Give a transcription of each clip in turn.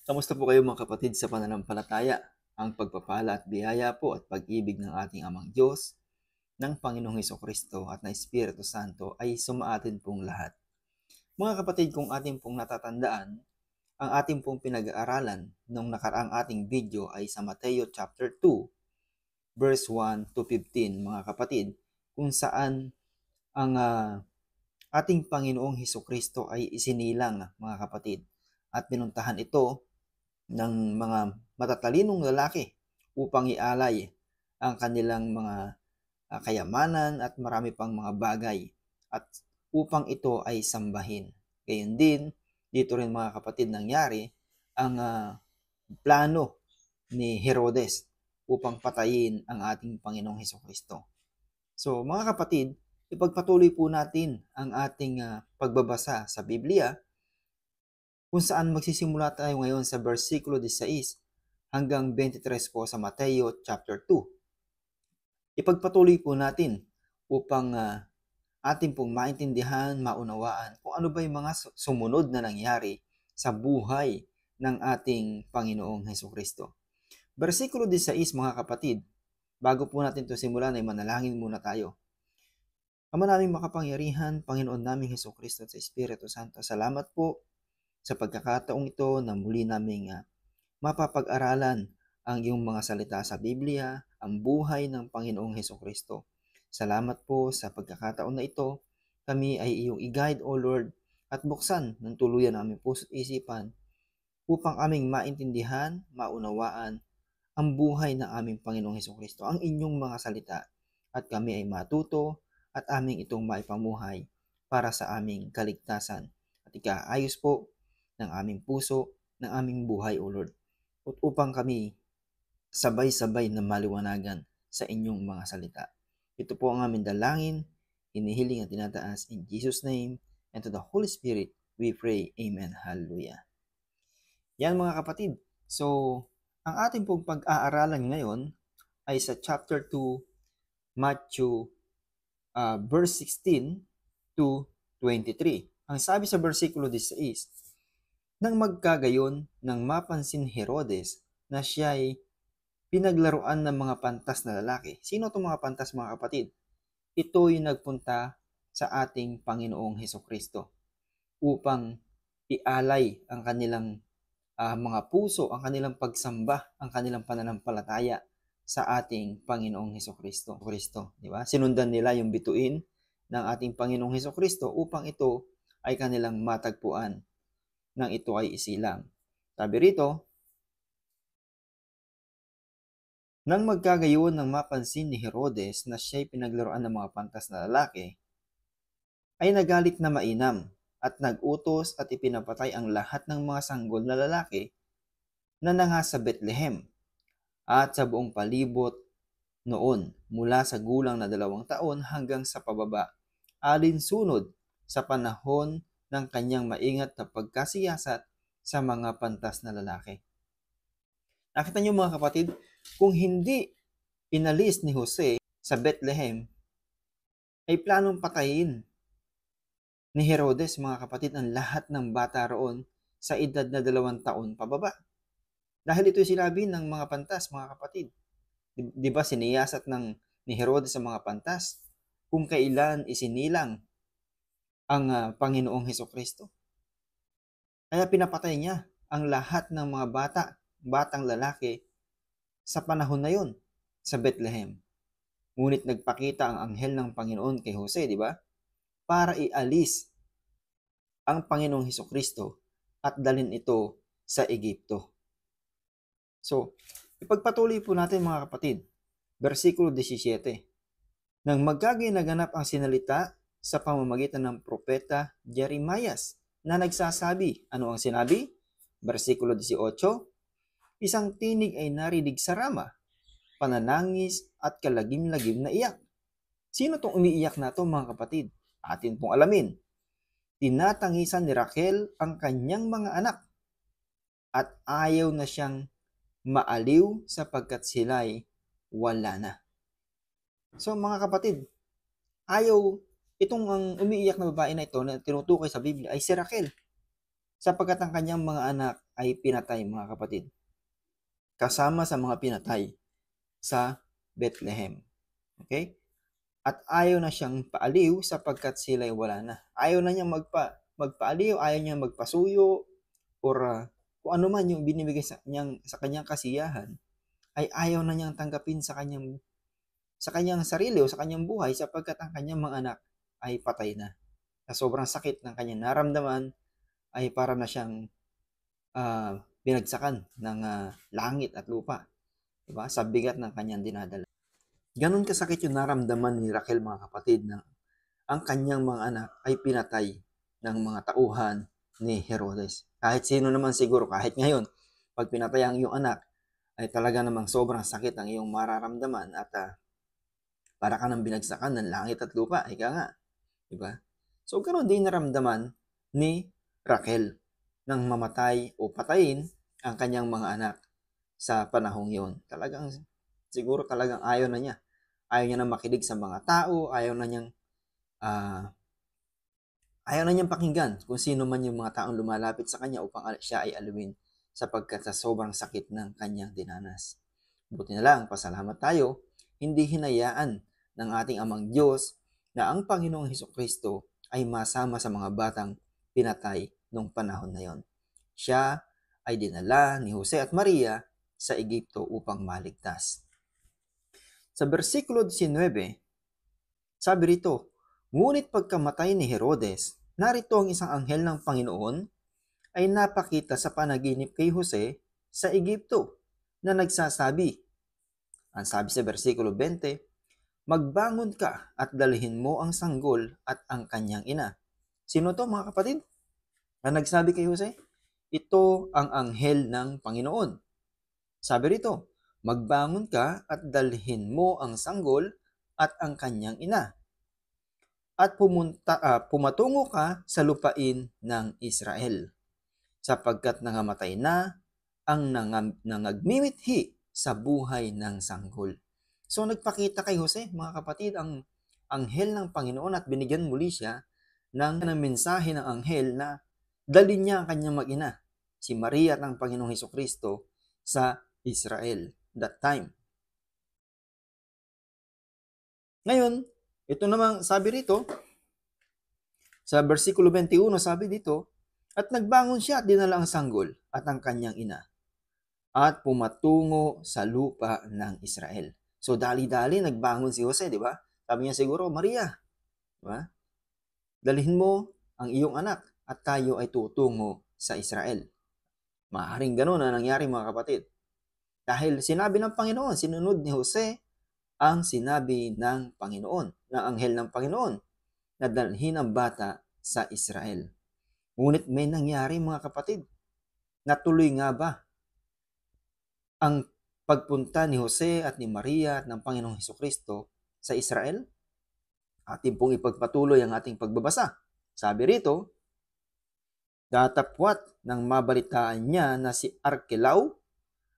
Kamusta po kayo mga kapatid sa pananampalataya? Ang pagpapala at biyaya po at pag-ibig ng ating Amang Diyos, ng Panginoong Hesukristo at ng Espiritu Santo ay sumaatin pong lahat. Mga kapatid, kung ating pong natatandaan, ang ating pong pinag-aaralan nung nakaraang ating video ay sa Mateo chapter 2, verse 1 to 15, mga kapatid, kung saan ang ating Panginoong Hesukristo ay isinilang, mga kapatid, at pinuntahan ito ng mga matatalinong lalaki upang ialay ang kanilang mga kayamanan at marami pang mga bagay at upang ito ay sambahin. Gayon din, dito rin mga kapatid nangyari ang plano ni Herodes upang patayin ang ating Panginoong Hesukristo. So mga kapatid, ipagpatuloy po natin ang ating pagbabasa sa Biblia kung saan magsisimula tayo ngayon sa versikulo 16 hanggang 23 po sa Mateo chapter 2. Ipagpatuloy po natin upang ating pong maintindihan, maunawaan kung ano ba yung mga sumunod na nangyari sa buhay ng ating Panginoong Hesukristo. Versikulo 16 mga kapatid, bago po natin ito simulan ay manalangin muna tayo. Ama naming makapangyarihan, Panginoon naming Hesukristo at sa Espiritu Santo, salamat po sa pagkakataong ito na muli naming mapapag-aralan ang iyong mga salita sa Biblia, ang buhay ng Panginoong Hesukristo. Salamat po sa pagkakataon na ito. Kami ay iyong i-guide, O Lord, at buksan ng tuluyan ang aming puso't isipan upang aming maintindihan, maunawaan ang buhay ng aming Panginoong Hesukristo, ang inyong mga salita, at kami ay matuto at aming itong maipamuhay para sa aming kaligtasan at ikaayos po ng aming puso, ng aming buhay, O Lord, at upang kami sabay-sabay na maliwanagan sa inyong mga salita. Ito po ang aming dalangin, hinihiling at tinataas in Jesus' name, and to the Holy Spirit, we pray. Amen. Hallelujah. Yan mga kapatid. So, ang ating pong pag-aaralan ngayon ay sa chapter 2, Matthew verse 16 to 23. Ang sabi sa versikulo 16, nang magkagayon nang mapansin Herodes na siya ay pinaglaruan ng mga pantas na lalaki. Sino itong mga pantas mga kapatid? Ito yung nagpunta sa ating Panginoong Hesukristo upang ialay ang kanilang mga puso, ang kanilang pagsamba, ang kanilang pananampalataya sa ating Panginoong Hesukristo. Di ba? Sinundan nila yung bituin ng ating Panginoong Hesukristo upang ito ay kanilang matagpuan nang ito ay isilang. Sabi rito, nang magkagayon nang mapansin ni Herodes na siya'y pinaglaruan ng mga pantas na lalaki, ay nagalit na mainam at nag-utos at ipinapatay ang lahat ng mga sanggol na lalaki na nanga sa Bethlehem at sa buong palibot noon mula sa gulang na 2 taon hanggang sa pababa, alinsunod sa panahon ng kanyang maingat na pagkasiyasat sa mga pantas na lalaki. Nakita niyo mga kapatid, kung hindi inalis ni Jose sa Bethlehem, ay planong patayin ni Herodes mga kapatid ang lahat ng bata roon sa edad na 2 taon pababa. Dahil ito sinabi ng mga pantas mga kapatid. Di ba siniyasat ni Herodes sa mga pantas kung kailan isinilang ang Panginoong Hesukristo. Kaya pinapatay niya ang lahat ng mga batang lalaki sa panahon na yon sa Bethlehem. Ngunit nagpakita ang anghel ng Panginoon kay Jose, di ba? Para ialis ang Panginoong Hesukristo at dalhin ito sa Egypto. So, ipagpatuloy po natin mga kapatid. Versikulo 17. Nang magkaginaganap ang sinalita sa pamamagitan ng propeta Jeremias na nagsasabi, ano ang sinabi? Versikulo 18, isang tinig ay narinig sa Rama, pananangis at kalagim-lagim na iyak. Sino tong umiiyak na to mga kapatid? Atin pong alamin. Tinatangisan ni Raquel ang kanyang mga anak at ayaw na siyang maaliw sapagkat sila'y wala na. So mga kapatid, itong ang umiiyak na babae na ito na tinutukoy sa Biblia ay si Raquel sapagkat ang kanyang mga anak ay pinatay, mga kapatid. Kasama sa mga pinatay sa Bethlehem. Okay? At ayaw na siyang paaliw sapagkat sila'y wala na. Ayaw na niyang magpaaliw, ayaw niyang magpasuyo, or kung ano man yung binibigay sa kanyang kasiyahan, ay ayaw na niyang tanggapin sa kanyang sarili o sa kanyang buhay sapagkat ang kanyang mga anak ay patay na. Sa sobrang sakit ng kanyang naramdaman, ay para na siyang binagsakan ng langit at lupa. Diba? Sa bigat ng kanyang dinadala. Ganon kasakit yung naramdaman ni Raquel, mga kapatid, na ang kanyang mga anak ay pinatay ng mga tauhan ni Herodes. Kahit sino naman siguro, kahit ngayon, pag pinatay ang iyong anak, ay talaga namang sobrang sakit ang iyong mararamdaman at para ka nang binagsakan ng langit at lupa. Ika nga. Diba? So, ganoon din naramdaman ni Raquel nang mamatay o patayin ang kanyang mga anak sa panahong yon. Siguro talagang ayaw na niya. Ayaw niya na makinig sa mga tao, ayaw na niyang pakinggan kung sino man yung mga taong lumalapit sa kanya upang siya ay aluin sapagkat sa sobrang sakit ng kanyang dinanas. Buti na lang, pasalamat tayo, hindi hinayaan ng ating Amang Diyos na ang Panginoong Hesukristo ay masama sa mga batang pinatay nung panahon na yon. Siya ay dinala ni Jose at Maria sa Egypto upang maligtas. Sa versikulo 19, sabi rito, ngunit pagkamatay ni Herodes, narito ang isang anghel ng Panginoon ay napakita sa panaginip kay Jose sa Egypto na nagsasabi, ang sabi sa versikulo 20, magbangon ka at dalhin mo ang sanggol at ang kanyang ina. Sino to, mga kapatid? Ang nagsabi kay Jose? Ito ang anghel ng Panginoon. Sabi rito, magbangon ka at dalhin mo ang sanggol at ang kanyang ina. At pumatungo ka sa lupain ng Israel, sapagkat nangamatay na ang nangagmimithi sa buhay ng sanggol. So nagpakita kay Jose, mga kapatid, ang anghel ng Panginoon at binigyan muli siya ng mensahe ng anghel na dalhin niya ang kanyang mag-ina, si Maria at ang Panginoong Hesukristo, sa Israel that time. Ngayon, ito namang sabi rito, sa versikulo 21, sabi dito, at nagbangon siya at dinala ang sanggol at ang kanyang ina at pumatungo sa lupa ng Israel. So, dali-dali nagbangon si Jose, di ba? Sabi niya siguro, Maria, di ba? Dalhin mo ang iyong anak at tayo ay tutungo sa Israel. Maaaring ganun na nangyari, mga kapatid. Dahil sinabi ng Panginoon, sinunod ni Jose ang sinabi ng Panginoon, ng anghel ng Panginoon, na dalhin ang bata sa Israel. Ngunit may nangyari, mga kapatid. Natuloy nga ba ang pagpunta ni Jose at ni Maria at ng Panginoong Hesukristo sa Israel? Atin pong ipagpatuloy ang ating pagbabasa. Sabi rito, datapwat nang mabalitaan niya na si Arkelao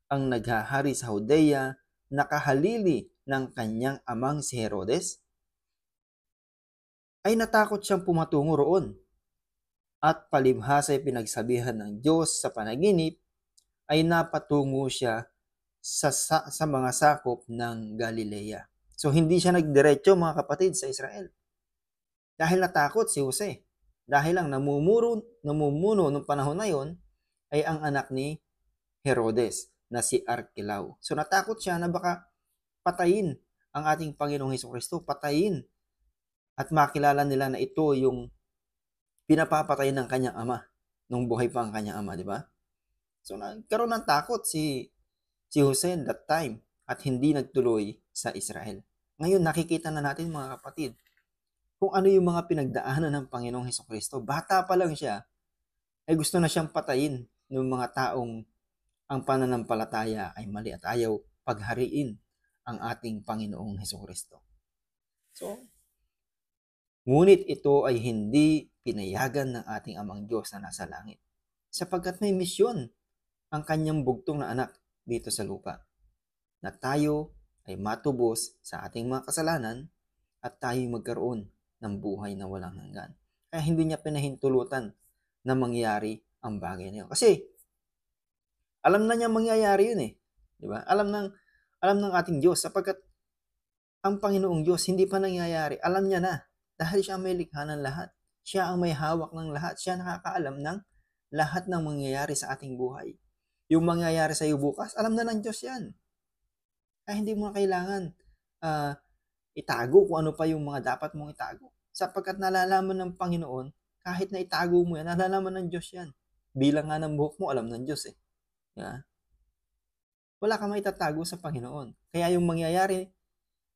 ang naghahari sa Judea, nakahalili ng kanyang amang si Herodes, ay natakot siyang pumatungo roon. At palibhas ay pinagsabihan ng Diyos sa panaginip, ay napatungo siya sa mga sakop ng Galilea. So hindi siya nagdiretso, mga kapatid, sa Israel. Dahil natakot si Jose. Dahil ang namumuno nung panahon na yon ay ang anak ni Herodes na si Arkelao. So natakot siya na baka patayin ang ating Panginoong Hesukristo, patayin at makilala nila na ito yung pinapapatay ng kanyang ama nung buhay pa ang kanyang ama, di ba? So nagkaroon ng takot si Jose that time at hindi nagtuloy sa Israel. Ngayon nakikita na natin, mga kapatid, kung ano yung mga pinagdaanan ng Panginoong Hesukristo. Bata pa lang siya, ay gusto na siyang patayin ng mga taong ang pananampalataya ay mali at ayaw paghariin ang ating Panginoong Hesukristo. So, ngunit ito ay hindi pinayagan ng ating Amang Diyos na nasa langit, sapagkat may misyon ang kanyang bugtong na anak dito sa lupa, na tayo ay matubos sa ating mga kasalanan at tayo magkaroon ng buhay na walang hanggan. Kaya hindi niya pinahintulutan na mangyari ang bagay na yun. Kasi Alam na niya mangyayari yun eh. Di ba? Alam ng ating Diyos sapagkat ang Panginoong Diyos hindi pa nangyayari. Alam niya na dahil siya ang may likha ng lahat. Siya ang may hawak ng lahat. Siya nakakaalam ng lahat ng mangyayari sa ating buhay. Yung mangyayari sa iyo bukas, alam na ng Diyos yan. Kaya hindi mo na kailangan itago kung ano pa yung mga dapat mong itago. Sapagkat nalalaman ng Panginoon, kahit na itago mo yan, nalalaman ng Diyos yan. Bilang nga ng buhok mo, alam ng Diyos eh. Yeah. Wala kang maitatago sa Panginoon. Kaya yung mangyayari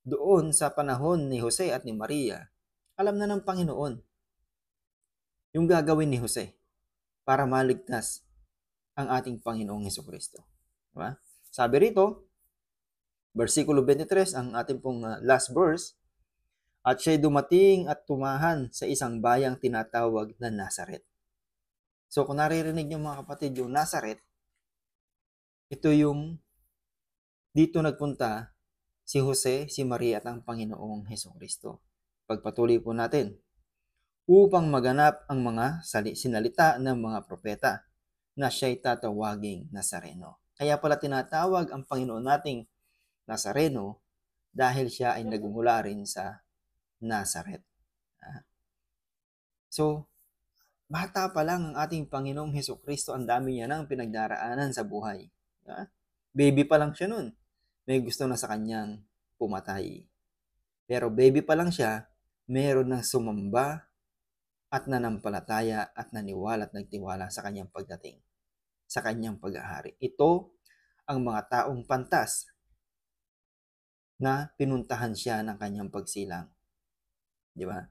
doon sa panahon ni Jose at ni Maria, alam na ng Panginoon yung gagawin ni Jose para maligtas ang ating Panginoong Hesukristo. Diba? Sabi rito, versikulo 23, ang ating pong last verse, at siya'y dumating at tumahan sa isang bayang tinatawag na Nazaret. So kung naririnig niyo mga kapatid yung Nazaret, ito yung dito nagpunta si Jose, si Maria at ang Panginoong Hesukristo. Pagpatuloy po natin, upang maganap ang mga sinalita ng mga propeta na siya'y tatawaging Nazareno. Kaya pala tinatawag ang Panginoon nating Nazareno dahil siya ay nagmula rin sa Nazaret. So, bata pa lang ang ating Panginoong Hesukristo, ang dami niya nang pinagdaraanan sa buhay. Baby pa lang siya nun. May gusto na sa kanyang pumatay. Pero baby pa lang siya, meron ng sumamba at nanampalataya at naniwala at nagtiwala sa kanyang pagdating, sa kanyang paghahari. Ito ang mga taong pantas na pinuntahan siya ng kanyang pagsilang. Di ba?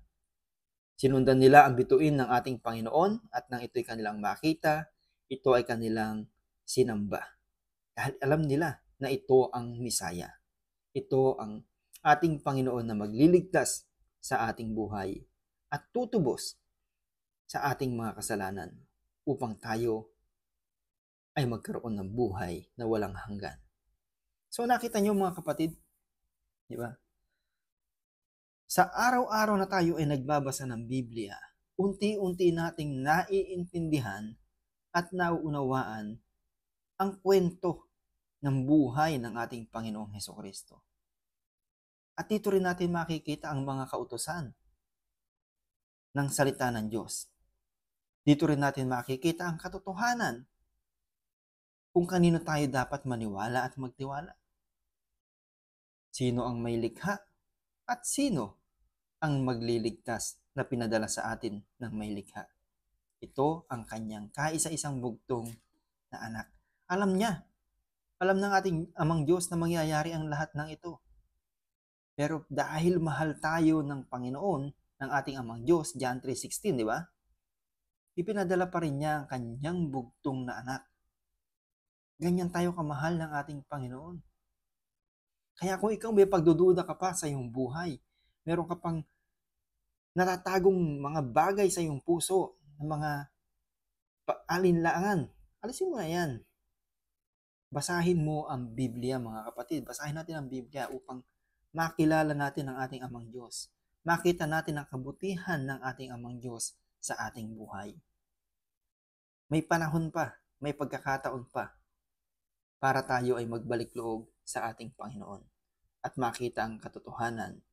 Sinundan nila ang bituin ng ating Panginoon at nang ito'y kanilang makita, ito ay kanilang sinamba. Dahil alam nila na ito ang Misaya. Ito ang ating Panginoon na magliligtas sa ating buhay at tutubos sa ating mga kasalanan upang tayo ay magkaroon ng buhay na walang hanggan. So nakita niyo mga kapatid, di ba? Sa araw-araw na tayo ay nagbabasa ng Biblia, unti-unti nating naiintindihan at nauunawaan ang kwento ng buhay ng ating Panginoong Hesukristo. At dito rin natin makikita ang mga kautusan ng salita ng Diyos. Dito rin natin makikita ang katotohanan kung kanino tayo dapat maniwala at magtiwala. Sino ang may likha at sino ang magliligtas na pinadala sa atin ng may likha. Ito ang kanyang kaisa-isang bugtong na anak. Alam niya, alam ng ating amang Diyos na mangyayari ang lahat ng ito. Pero dahil mahal tayo ng Panginoon, ng ating amang Diyos, John 3:16, di ba? Ipinadala pa rin niya ang kanyang bugtong na anak. Ganyan tayo kamahal ng ating Panginoon. Kaya kung ikaw may pagdududa ka pa sa iyong buhay, meron ka pang natatagong mga bagay sa iyong puso, mga alinlangan, alisin mo na yan. Basahin mo ang Biblia mga kapatid. Basahin natin ang Biblia upang makilala natin ang ating amang Diyos. Makita natin ang kabutihan ng ating amang Diyos sa ating buhay. May panahon pa, may pagkakataon pa para tayo ay magbalik loob sa ating Panginoon at makita ang katotohanan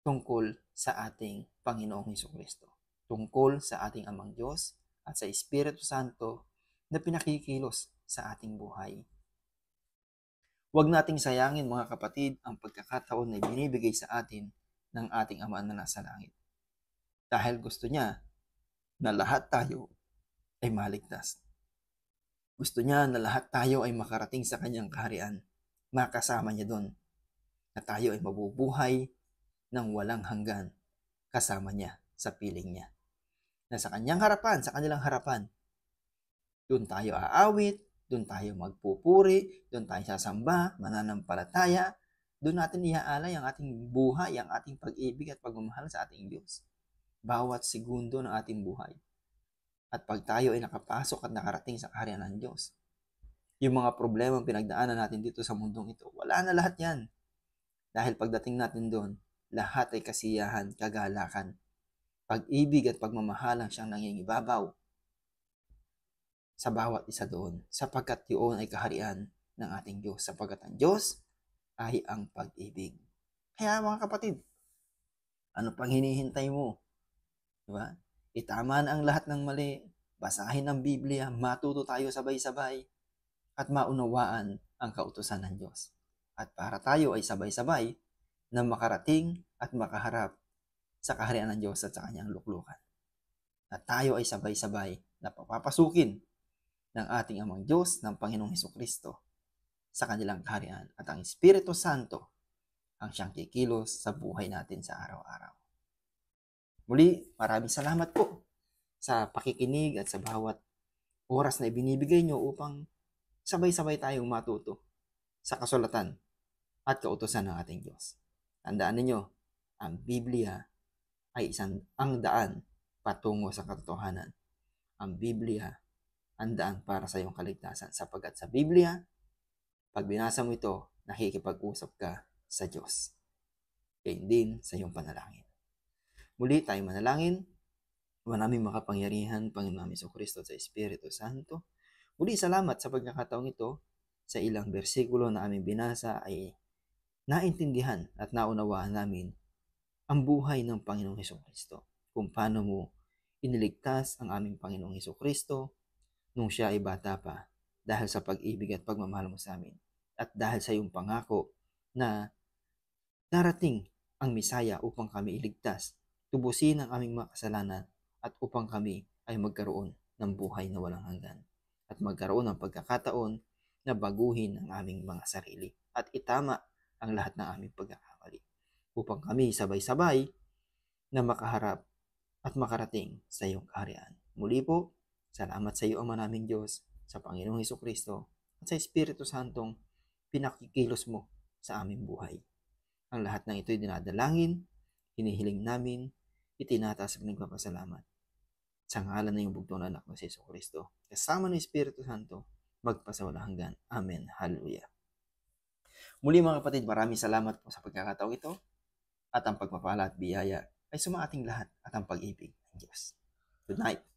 tungkol sa ating Panginoong Hesukristo, tungkol sa ating amang Diyos at sa Espiritu Santo na pinakikilos sa ating buhay. Huwag nating sayangin mga kapatid ang pagkakataon na binibigay sa atin ng ating Ama na nasa langit. Dahil gusto niya na lahat tayo ay maligtas. Gusto niya na lahat tayo ay makarating sa kanyang kaharian. Makasama niya doon na tayo ay mabubuhay ng walang hanggan kasama niya sa piling niya. Na sa kanyang harapan, sa kanilang harapan, doon tayo aawit, doon tayo magpupuri, doon tayo sasamba, mananampalataya, doon natin iaalay ang ating buhay, ang ating pag-ibig at pagmamahal sa ating Diyos. Bawat segundo ng ating buhay. At pag tayo ay nakapasok at nakarating sa kaharian ng Diyos, yung mga problema pinagdaanan natin dito sa mundong ito, wala na lahat yan. Dahil pagdating natin doon, lahat ay kasiyahan, kagalakan, pag-ibig at pagmamahalang siyang nangingibabaw. sa bawat isa doon, sapagkat yun ay kaharian ng ating Diyos, sapagkat ang Diyos ay ang pag-ibig. Kaya mga kapatid, ano pang hinihintay mo? Diba? Itama na ang lahat ng mali, basahin ang Biblia, matuto tayo sabay-sabay, at maunawaan ang kautusan ng Diyos. At para tayo ay sabay-sabay na makarating at makaharap sa kaharian ng Diyos at sa kanyang luklukan. At tayo ay sabay-sabay na papapasukin ng ating Amang Diyos, ng Panginoong Hesukristo sa kanilang kaharian, at ang Espiritu Santo ang siyang kikilos sa buhay natin sa araw-araw. Muli, maraming salamat po sa pakikinig at sa bawat oras na ibinibigay nyo upang sabay-sabay tayong matuto sa kasulatan at kautusan ng ating Diyos. Tandaan ninyo, ang Biblia ay ang daan patungo sa katotohanan. Ang Biblia ang daan para sa iyong kaligtasan, sapagkat sa Biblia, pag binasa mo ito, nakikipag-usap ka sa Diyos. Kaya din sa iyong panalangin. Muli tayo manalangin. Maraming makapangyarihan, Panginoon namin sa Kristo at sa Espiritu Santo. Muli salamat sa pagkakataong ito. Sa ilang bersikulo na aming binasa ay naintindihan at naunawaan namin ang buhay ng Panginoong Hesukristo. Kung paano mo iniligtas ang aming Panginoong Hesukristo nung siya ay bata pa, dahil sa pag-ibig at pagmamahal mo sa amin. At dahil sa iyong pangako na darating ang Misaya upang kami iligtas, tubusin ang aming mga kasalanan, at upang kami ay magkaroon ng buhay na walang hanggan. At magkaroon ng pagkakataon na baguhin ang aming mga sarili at itama ang lahat ng aming pagkakamali, upang kami sabay-sabay na makaharap at makarating sa iyong kaharian. Muli po, salamat sa iyo, Ama naming Diyos, sa Panginoong Hesukristo, at sa Espiritu Santong pinakikilos mo sa aming buhay. Ang lahat ng ito'y dinadalangin, hinihiling namin, itinataas at nagpapasalamat sa ngalan ng iyong bugtong na anak na si Hesukristo, kasama ng Espiritu Santo, magpasawalang hanggan. Amen. Hallelujah. Muli mga kapatid, maraming salamat po sa pagkakataong ito, at ang pagpapala at biyaya ay sumaating lahat, at ang pag-ibig ng Diyos. Good night.